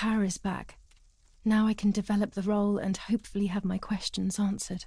power is back. Now I can develop the role and hopefully have my questions answered.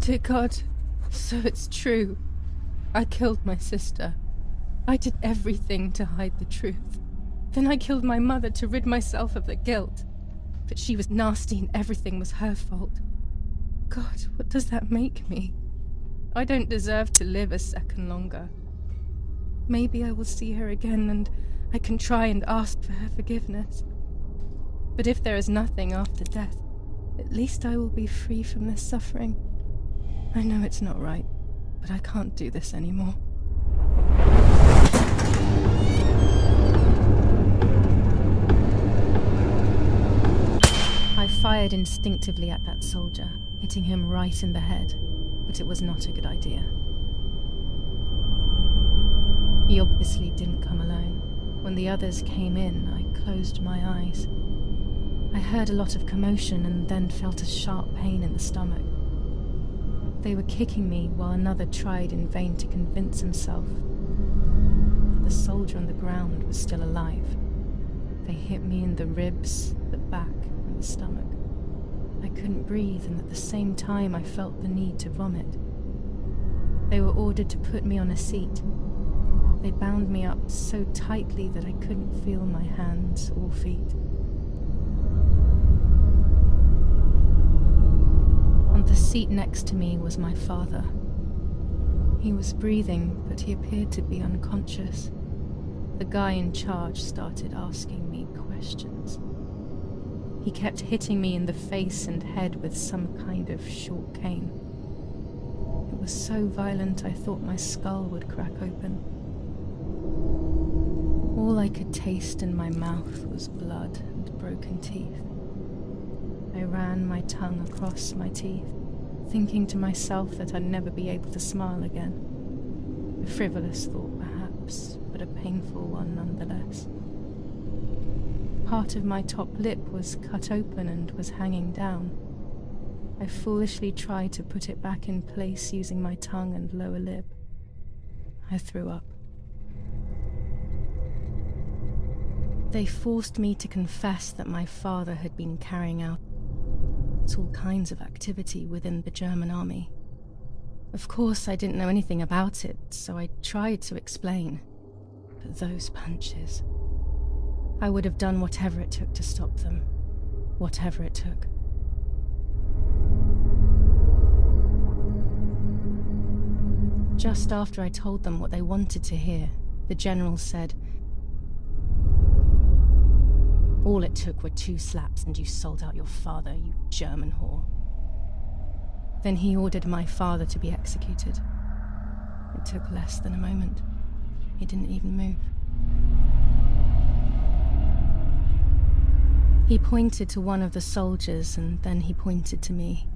Dear God, so it's true. I killed my sister. I did everything to hide the truth. Then I killed my mother to rid myself of the guilt. But she was nasty and everything was her fault. God, what does that make me? I don't deserve to live a second longer. Maybe I will see her again and I can try and ask for her forgiveness. But if there is nothing after death, at least I will be free from this suffering. I know it's not right, but I can't do this anymore. I fired instinctively at that soldier, hitting him right in the head, but it was not a good idea. He obviously didn't come alone. When the others came in, I closed my eyes. I heard a lot of commotion and then felt a sharp pain in the stomach. They were kicking me while another tried in vain to convince himself that the soldier on the ground was still alive. They hit me in the ribs, the back, and the stomach. I couldn't breathe, and at the same time I felt the need to vomit. They were ordered to put me on a seat. They bound me up so tightly that I couldn't feel my hands or feet. On the seat next to me was my father. He was breathing, but he appeared to be unconscious. The guy in charge started asking me questions. He kept hitting me in the face and head with some kind of short cane. It was so violent I thought my skull would crack open. All I could taste in my mouth was blood and broken teeth. I ran my tongue across my teeth, thinking to myself that I'd never be able to smile again. A frivolous thought, perhaps, but a painful one nonetheless. Part of my top lip was cut open and was hanging down. I foolishly tried to put it back in place using my tongue and lower lip. I threw up. They forced me to confess that my father had been carrying out all kinds of activity within the German army. Of course, I didn't know anything about it, so I tried to explain. But those punches... I would have done whatever it took to stop them. Whatever it took. Just after I told them what they wanted to hear, the general said, "All it took were 2 slaps and you sold out your father, you German whore." Then he ordered my father to be executed. It took less than a moment. He didn't even move. He pointed to one of the soldiers, and then he pointed to me.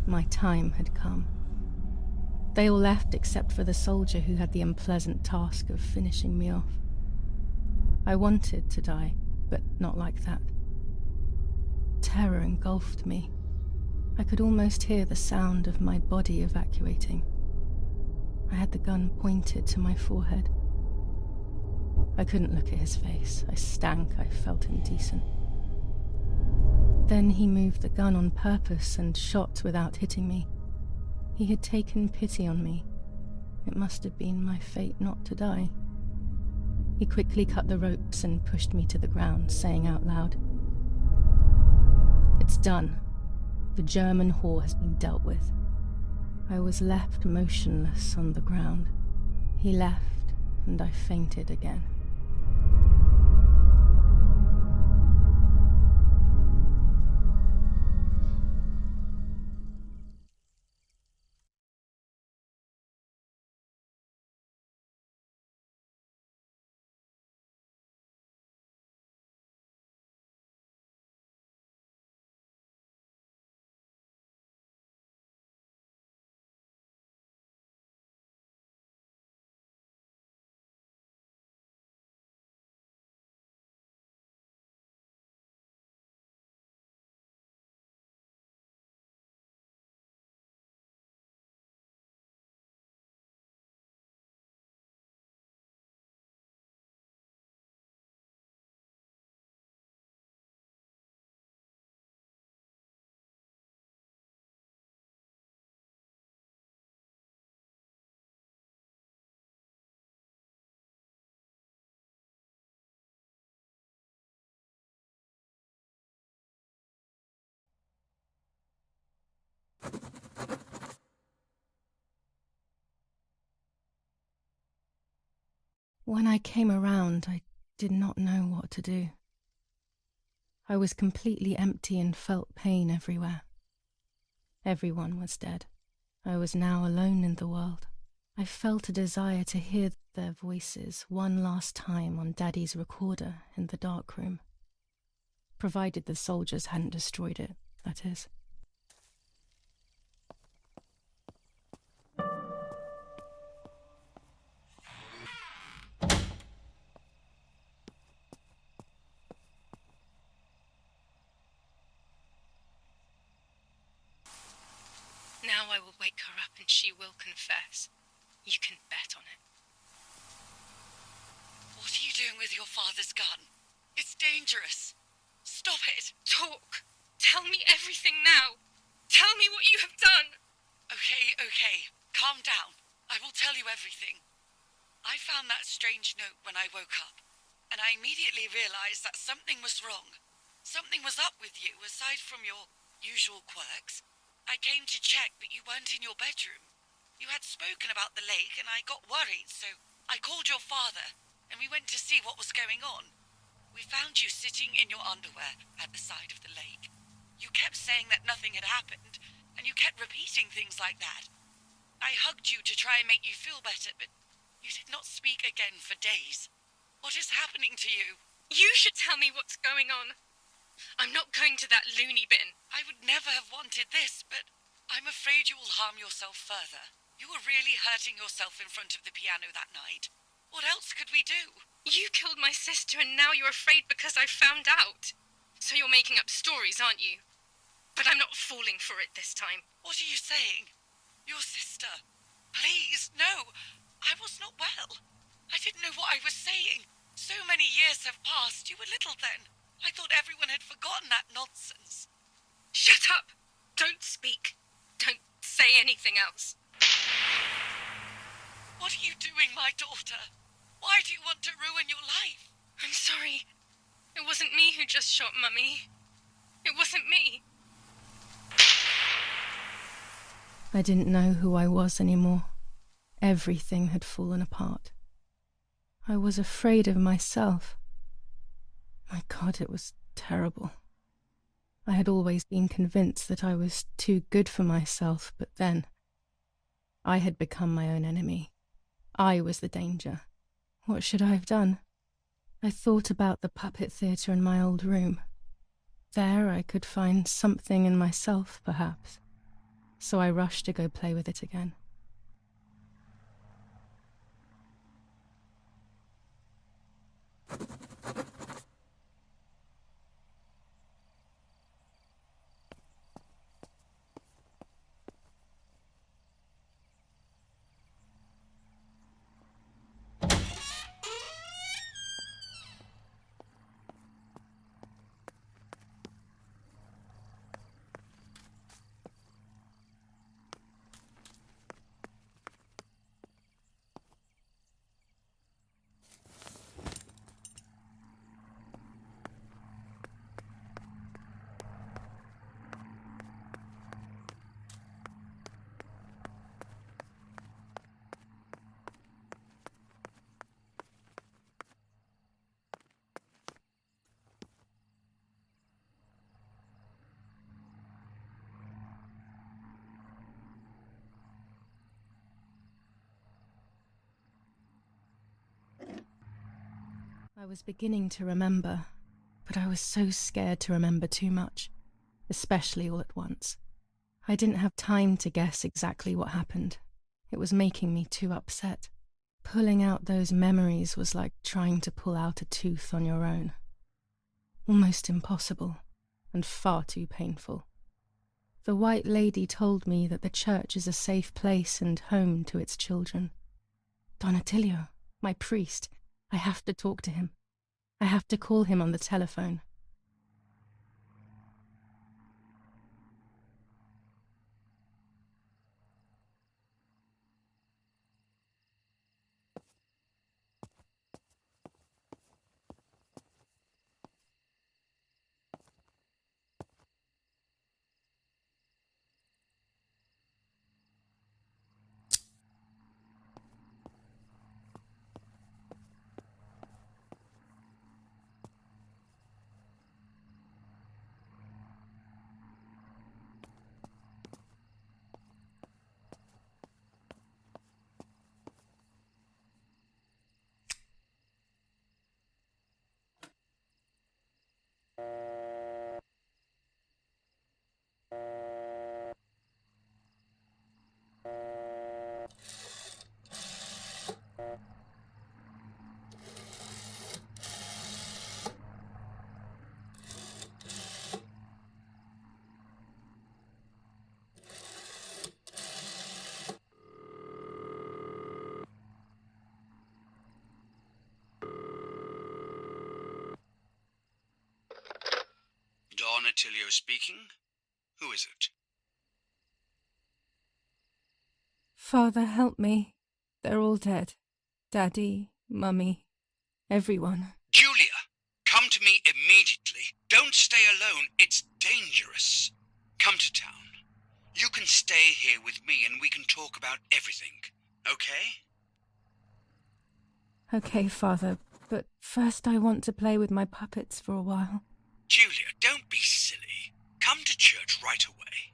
My time had come. They all left except for the soldier who had the unpleasant task of finishing me off. I wanted to die, but not like that. Terror engulfed me. I could almost hear the sound of my body evacuating. I had the gun pointed to my forehead. I couldn't look at his face. I stank. I felt indecent. Then he moved the gun on purpose and shot without hitting me. He had taken pity on me. It must have been my fate not to die. He quickly cut the ropes and pushed me to the ground, saying out loud, "It's done. The German whore has been dealt with." I was left motionless on the ground. He left, and I fainted again. When I came around, I did not know what to do. I was completely empty and felt pain everywhere. Everyone was dead. I was now alone in the world. I felt a desire to hear their voices one last time on Daddy's recorder in the dark room. Provided the soldiers hadn't destroyed it, that is. Now I will wake her up and she will confess. You can bet on it. What are you doing with your father's gun? It's dangerous. Stop it. Talk! Tell me everything now! Tell me what you have done! Okay. Calm down. I will tell you everything. I found that strange note when I woke up, and I immediately realized that something was wrong. Something was up with you, aside from your usual quirks. I came to check, but you weren't in your bedroom. You had spoken about the lake, and I got worried, so I called your father, and we went to see what was going on. We found you sitting in your underwear at the side of the lake. You kept saying that nothing had happened, and you kept repeating things like that. I hugged you to try and make you feel better, but you did not speak again for days. What is happening to you? You should tell me what's going on. I'm not going to that loony bin. I would never have wanted this, but I'm afraid you will harm yourself further. You were really hurting yourself in front of the piano that night. What else could we do? You killed my sister and now you're afraid because I found out. So you're making up stories, aren't you? But I'm not falling for it this time. What are you saying? Your sister? Please, no. I was not well. I didn't know what I was saying. So many years have passed. You were little then. I thought everyone had forgotten that nonsense. Shut up! Don't speak. Don't say anything else. What are you doing, my daughter? Why do you want to ruin your life? I'm sorry. It wasn't me who just shot Mummy. It wasn't me. I didn't know who I was anymore. Everything had fallen apart. I was afraid of myself. My God, it was terrible. I had always been convinced that I was too good for myself, but then I had become my own enemy. I was the danger. What should I have done? I thought about the puppet theatre in my old room. There I could find something in myself, perhaps. So I rushed to go play with it again. I was beginning to remember, but I was so scared to remember too much, especially all at once. I didn't have time to guess exactly what happened. It was making me too upset. Pulling out those memories was like trying to pull out a tooth on your own. Almost impossible, and far too painful. The White Lady told me that the church is a safe place and home to its children. Don Attilio, my priest, I have to talk to him. I have to call him on the telephone. Don Attilio speaking. Who is it? Father, help me. They're all dead. Daddy, Mummy, everyone. Julia, come to me immediately. Don't stay alone. It's dangerous. Come to town. You can stay here with me and we can talk about everything. Okay? Okay, Father, but first I want to play with my puppets for a while. Julia, don't be silly. Come to church right away.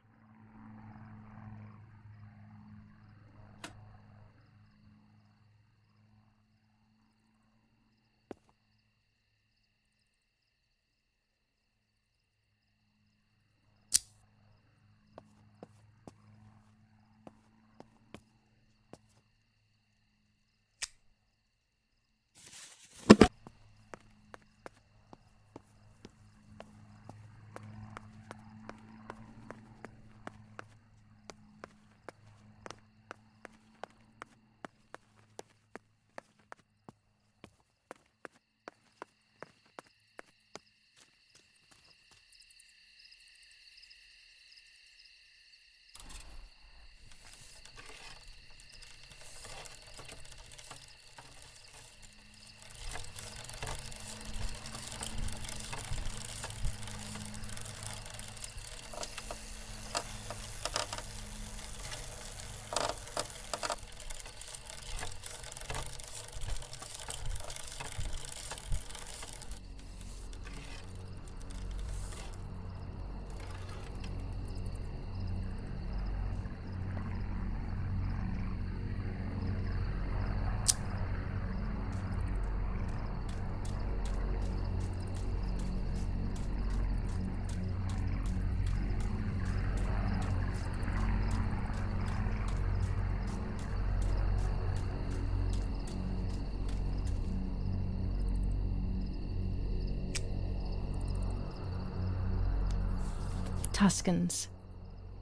Tuscans.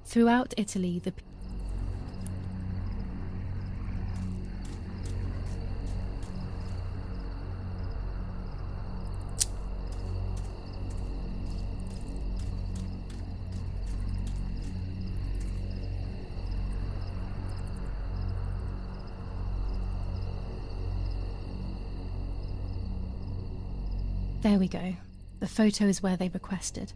Throughout Italy, the There we go. The photo is where they requested.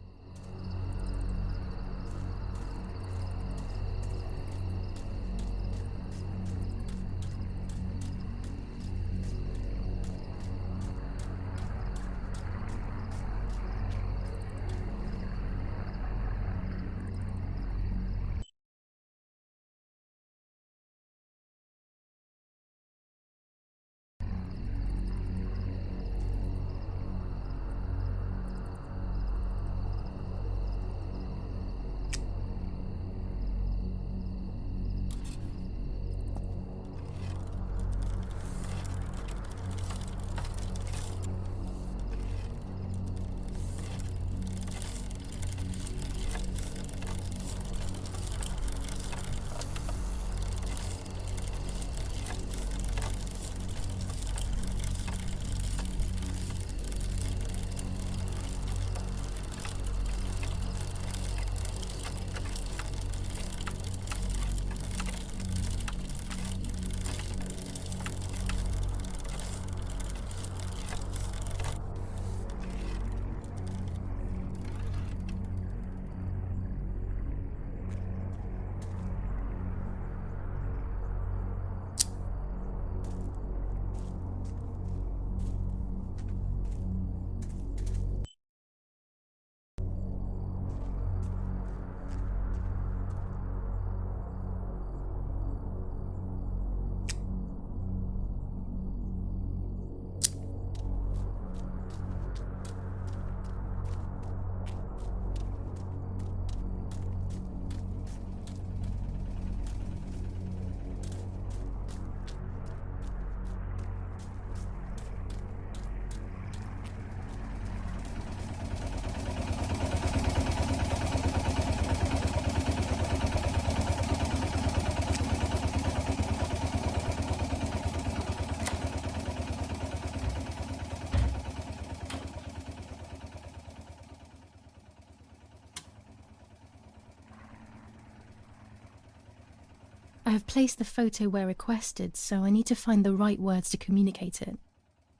I have placed the photo where requested, so I need to find the right words to communicate it.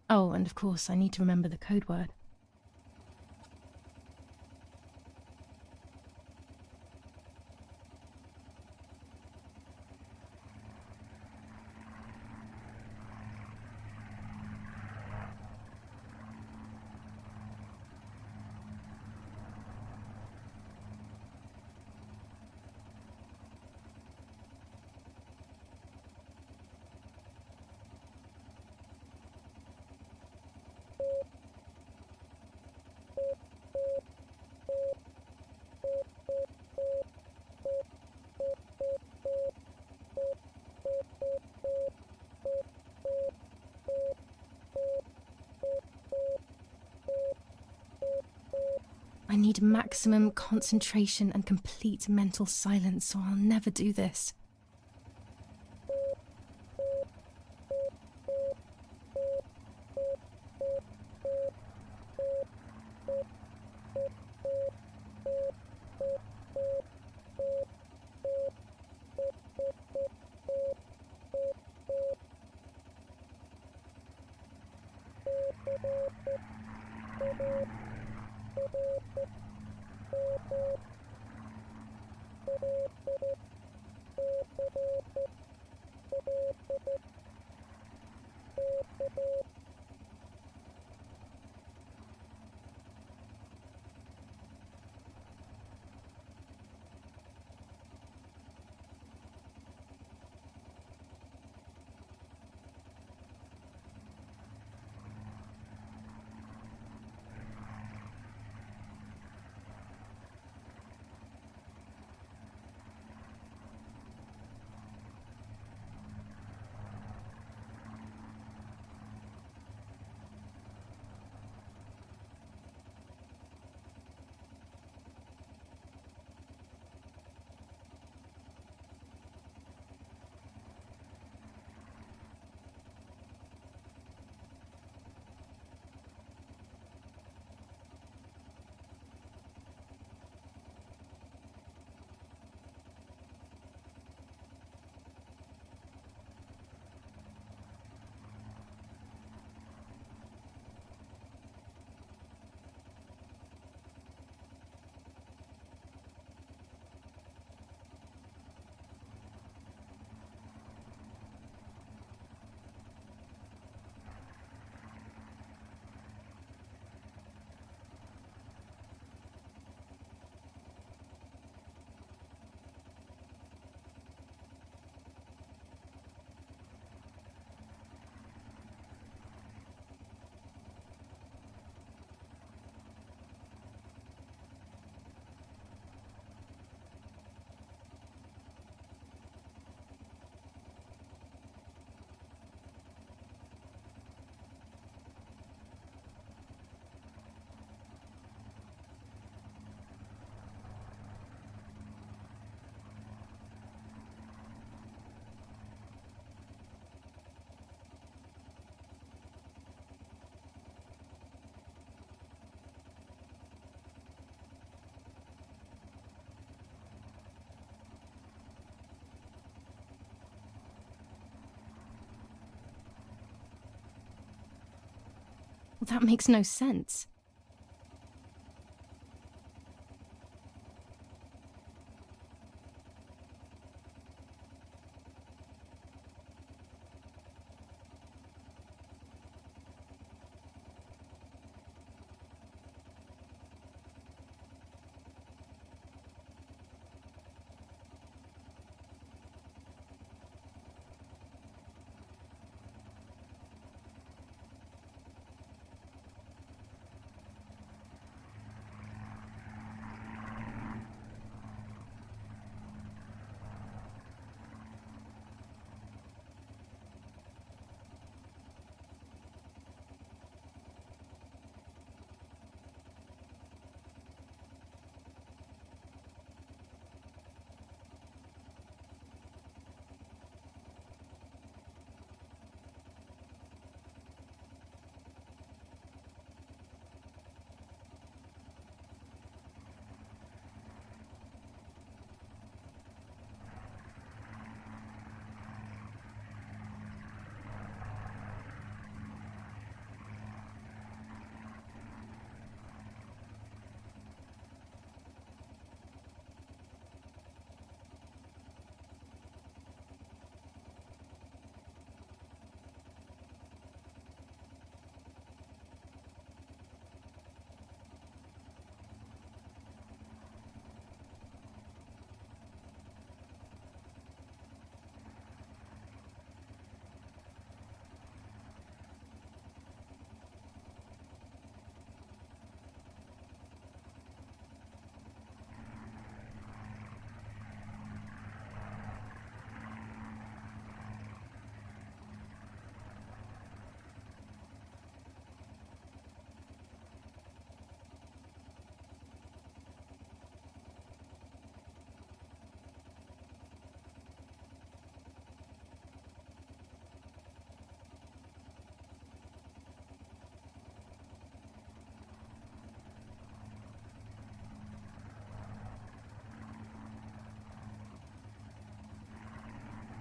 Oh, and of course, I need to remember the code word. I need maximum concentration and complete mental silence, or I'll never do this. Well, that makes no sense.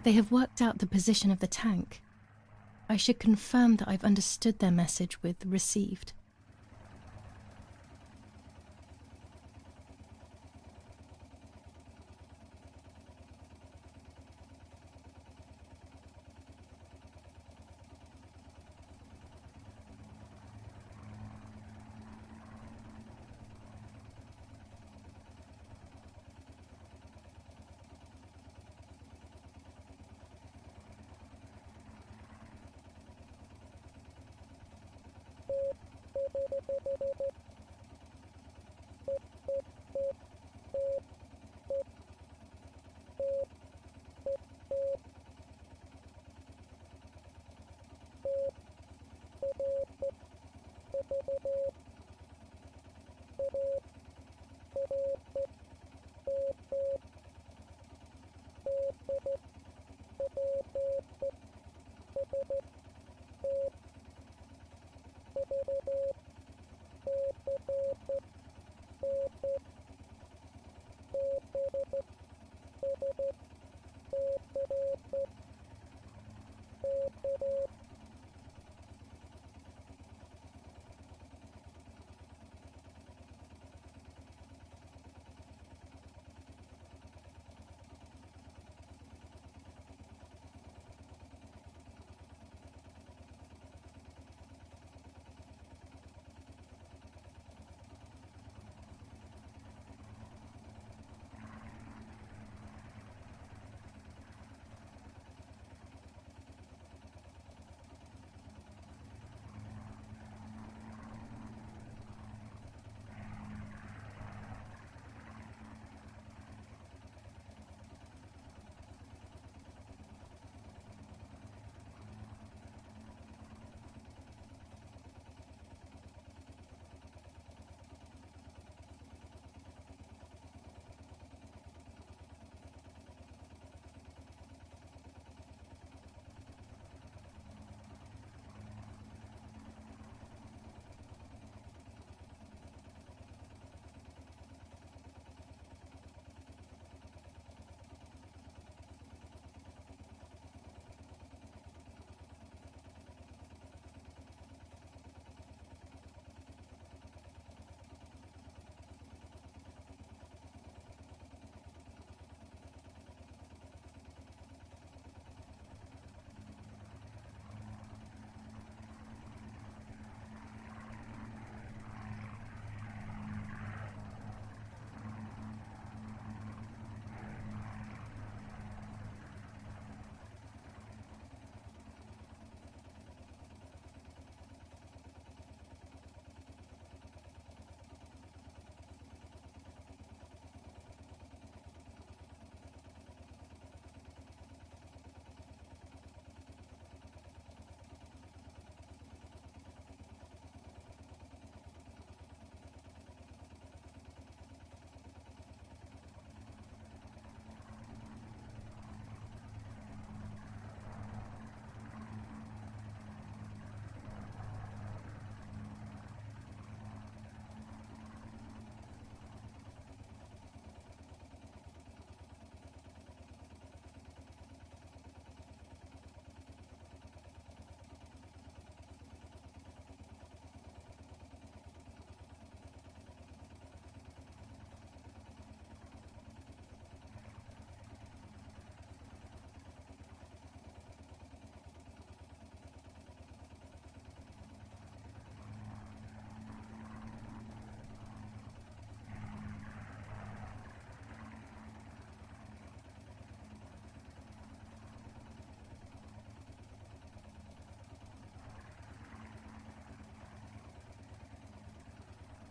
They have worked out the position of the tank. I should confirm that I've understood their message with received.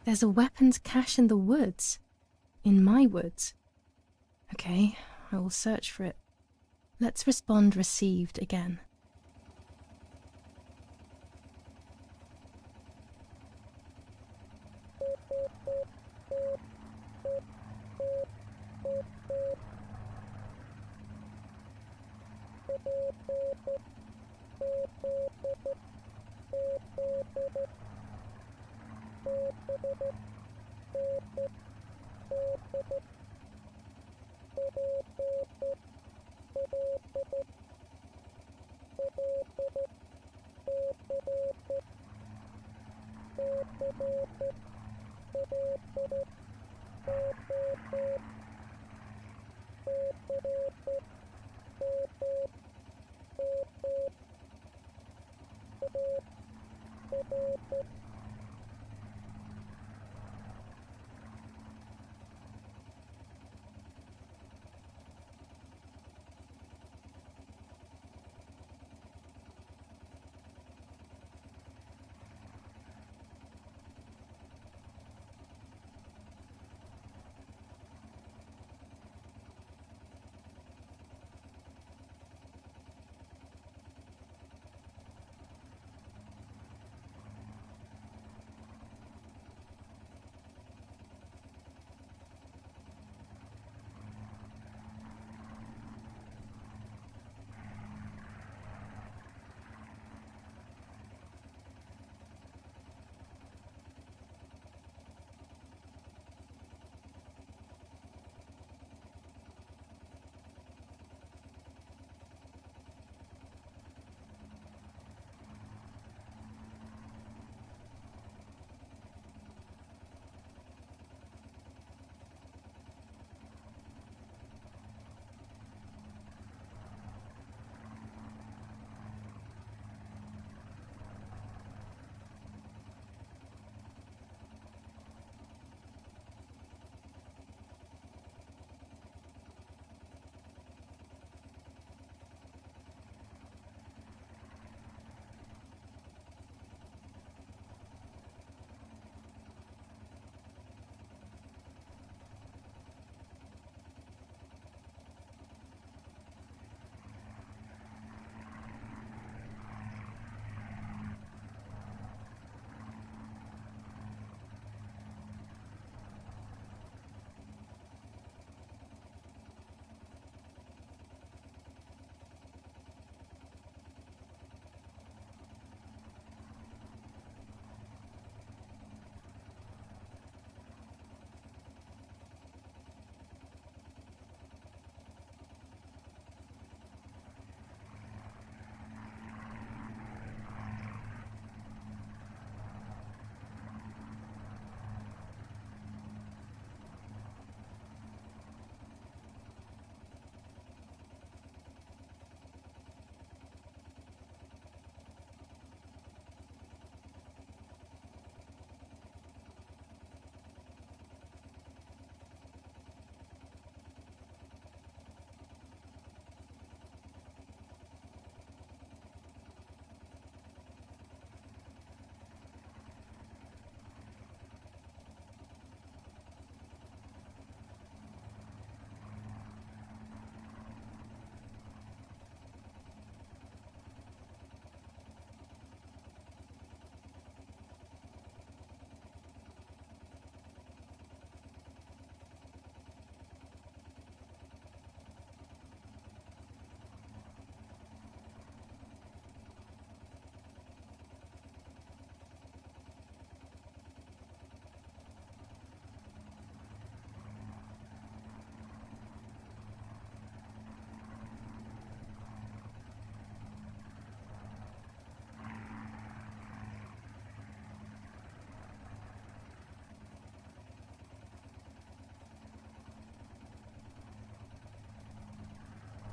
There's a weapons cache in the woods. In my woods. Okay, I will search for it. Let's respond received again.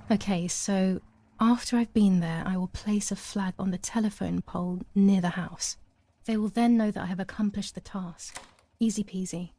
Okay, so after I've been there, I will place a flag on the telephone pole near the house. They will then know that I have accomplished the task. Easy peasy.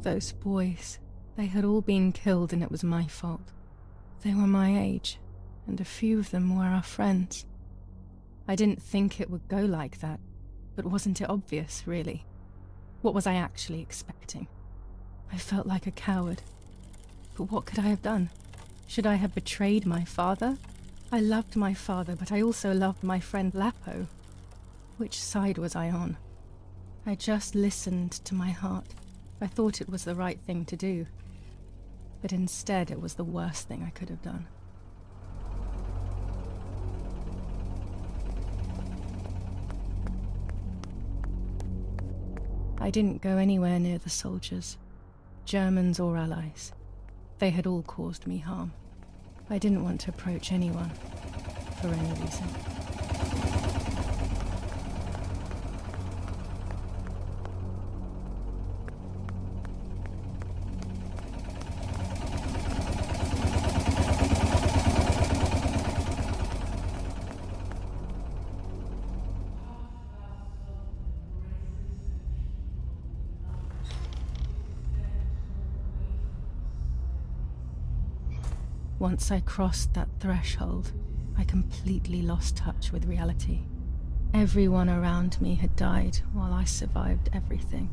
Those boys, they had all been killed and it was my fault. They were my age, and a few of them were our friends. I didn't think it would go like that, but wasn't it obvious, really? What was I actually expecting? I felt like a coward. But what could I have done? Should I have betrayed my father? I loved my father, but I also loved my friend Lapo. Which side was I on? I just listened to my heart. I thought it was the right thing to do. But instead, it was the worst thing I could have done. I didn't go anywhere near the soldiers, Germans or allies. They had all caused me harm. I didn't want to approach anyone, for any reason. Once I crossed that threshold, I completely lost touch with reality. Everyone around me had died while I survived everything.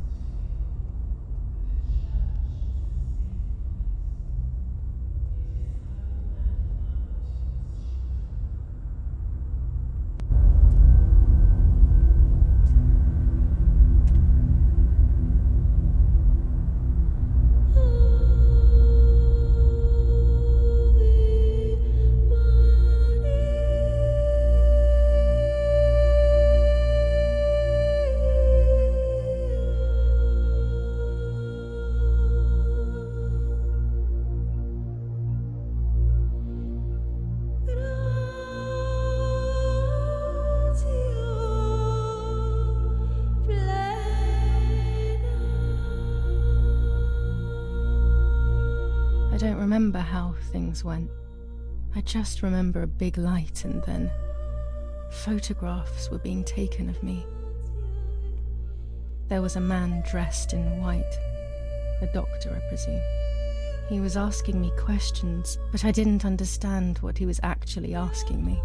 I don't remember how things went. I just remember a big light and then photographs were being taken of me. There was a man dressed in white, a doctor, I presume. He was asking me questions, but I didn't understand what he was actually asking me.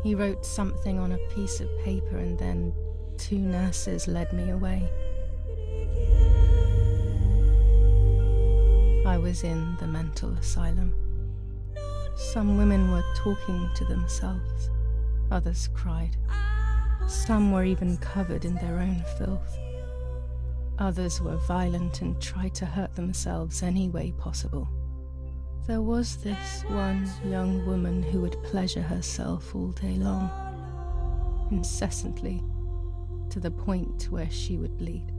He wrote something on a piece of paper and then 2 nurses led me away. I was in the mental asylum. Some women were talking to themselves. Others cried. Some were even covered in their own filth. Others were violent and tried to hurt themselves any way possible. There was this one young woman who would pleasure herself all day long, incessantly, to the point where she would bleed.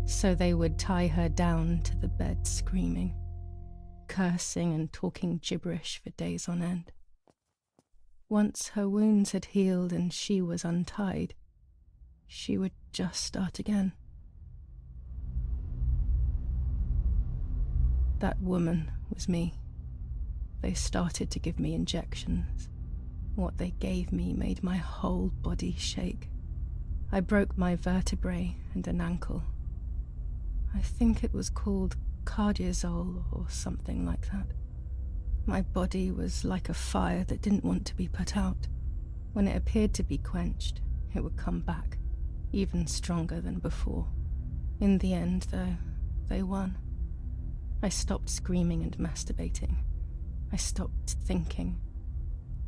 So they would tie her down to the bed screaming, cursing and talking gibberish for days on end. Once her wounds had healed and she was untied, she would just start again. That woman was me. They started to give me injections. What they gave me made my whole body shake. I broke my vertebrae and an ankle. I think it was called cardiazole or something like that. My body was like a fire that didn't want to be put out. When it appeared to be quenched, it would come back, even stronger than before. In the end, though, they won. I stopped screaming and masturbating. I stopped thinking.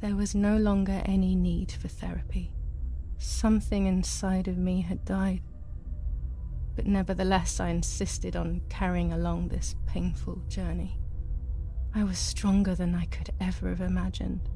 There was no longer any need for therapy. Something inside of me had died. But nevertheless, I insisted on carrying along this painful journey. I was stronger than I could ever have imagined.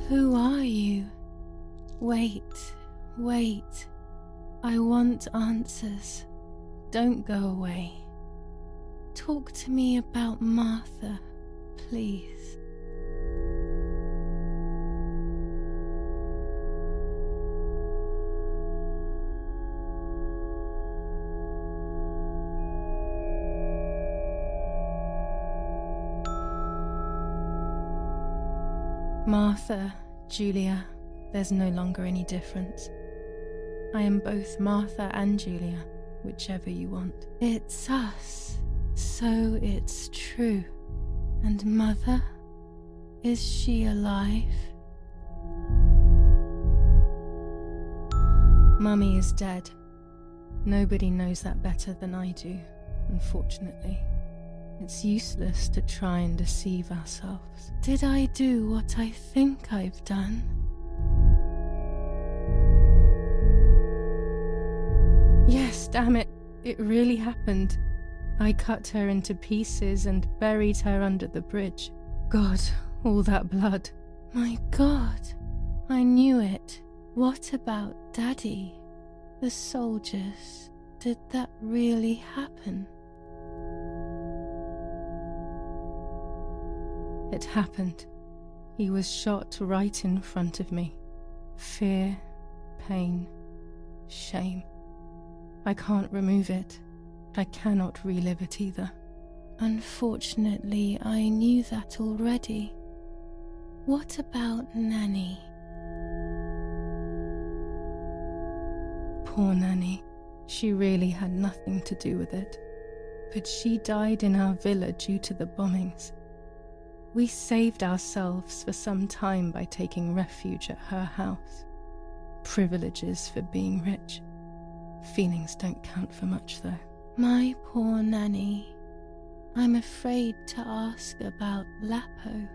Who are you? Wait. I want answers. Don't go away. Talk to me about Martha, please. Martha, Julia, there's no longer any difference. I am both Martha and Julia, whichever you want. It's us, so it's true. And Mother? Is she alive? Mummy is dead. Nobody knows that better than I do, unfortunately. It's useless to try and deceive ourselves. Did I do what I think I've done? Yes, damn it, it really happened. I cut her into pieces and buried her under the bridge. God, all that blood. My God, I knew it. What about Daddy? The soldiers? Did that really happen? It happened. He was shot right in front of me. Fear, pain, shame. I can't remove it, but I cannot relive it either. Unfortunately, I knew that already. What about Nanny? Poor Nanny. She really had nothing to do with it. But she died in our villa due to the bombings. We saved ourselves for some time by taking refuge at her house. Privileges for being rich. Feelings don't count for much, though. My poor Nanny. I'm afraid to ask about Lapo.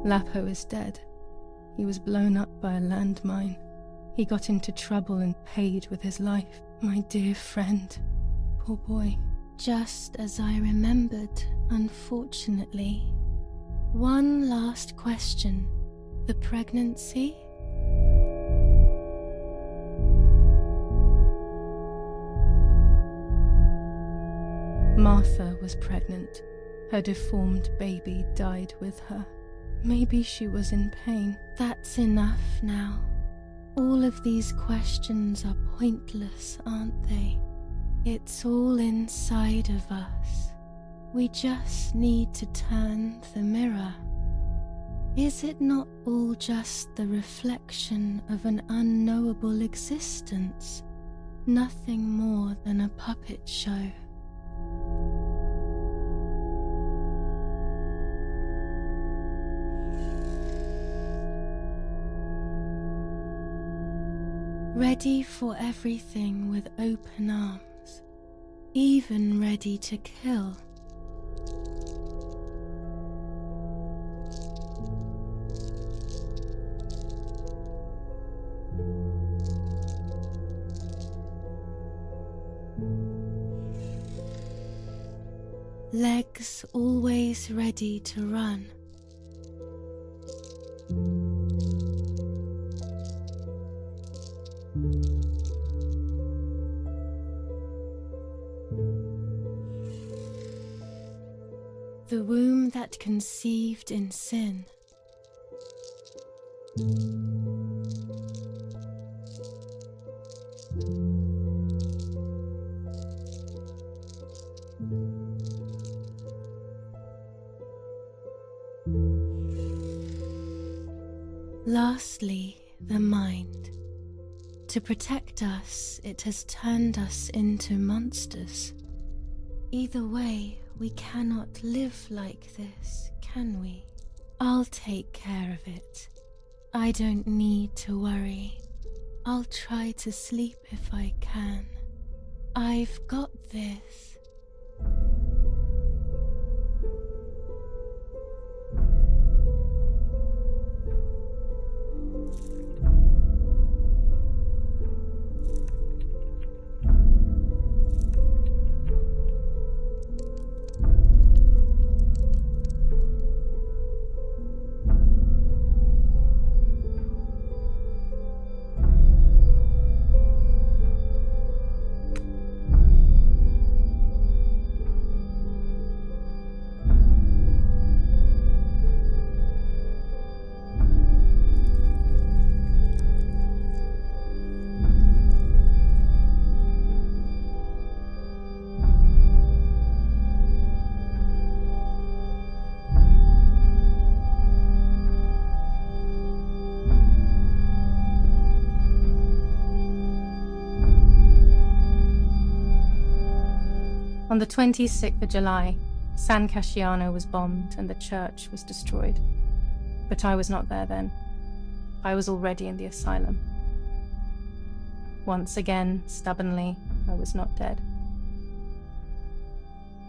Lapo is dead. He was blown up by a landmine. He got into trouble and paid with his life. My dear friend. Poor boy. Just as I remembered, unfortunately. One last question. The pregnancy? Martha was pregnant. Her deformed baby died with her. Maybe she was in pain. That's enough now. All of these questions are pointless, aren't they? It's all inside of us. We just need to turn the mirror. Is it not all just the reflection of an unknowable existence? Nothing more than a puppet show. Ready for everything with open arms, even ready to kill. Legs always ready to run. The womb that conceived in sin. Lastly, the mind. To protect us, it has turned us into monsters. Either way, we cannot live like this, can we? I'll take care of it. I don't need to worry. I'll try to sleep if I can. I've got this. On the 26th of July, San Casciano was bombed and the church was destroyed. But I was not there then. I was already in the asylum. Once again, stubbornly, I was not dead.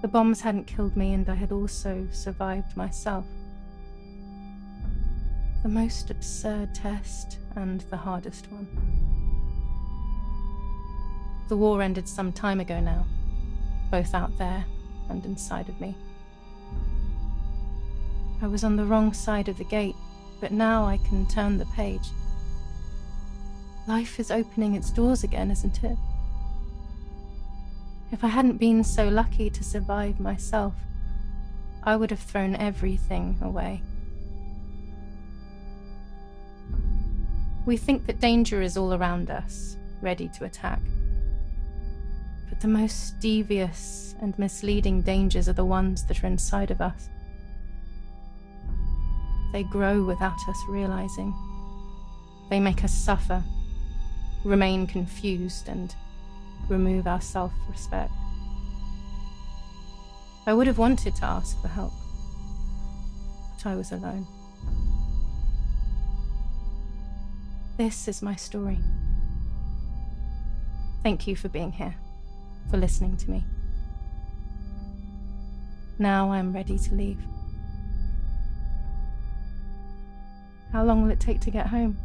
The bombs hadn't killed me, and I had also survived myself. The most absurd test and the hardest one. The war ended some time ago now, both out there and inside of me. I was on the wrong side of the gate, but now I can turn the page. Life is opening its doors again, isn't it? If I hadn't been so lucky to survive myself, I would have thrown everything away. We think that danger is all around us, ready to attack. But the most devious and misleading dangers are the ones that are inside of us. They grow without us realizing. They make us suffer, remain confused, and remove our self-respect. I would have wanted to ask for help, but I was alone. This is my story. Thank you for being here, for listening to me. Now I'm ready to leave. How long will it take to get home?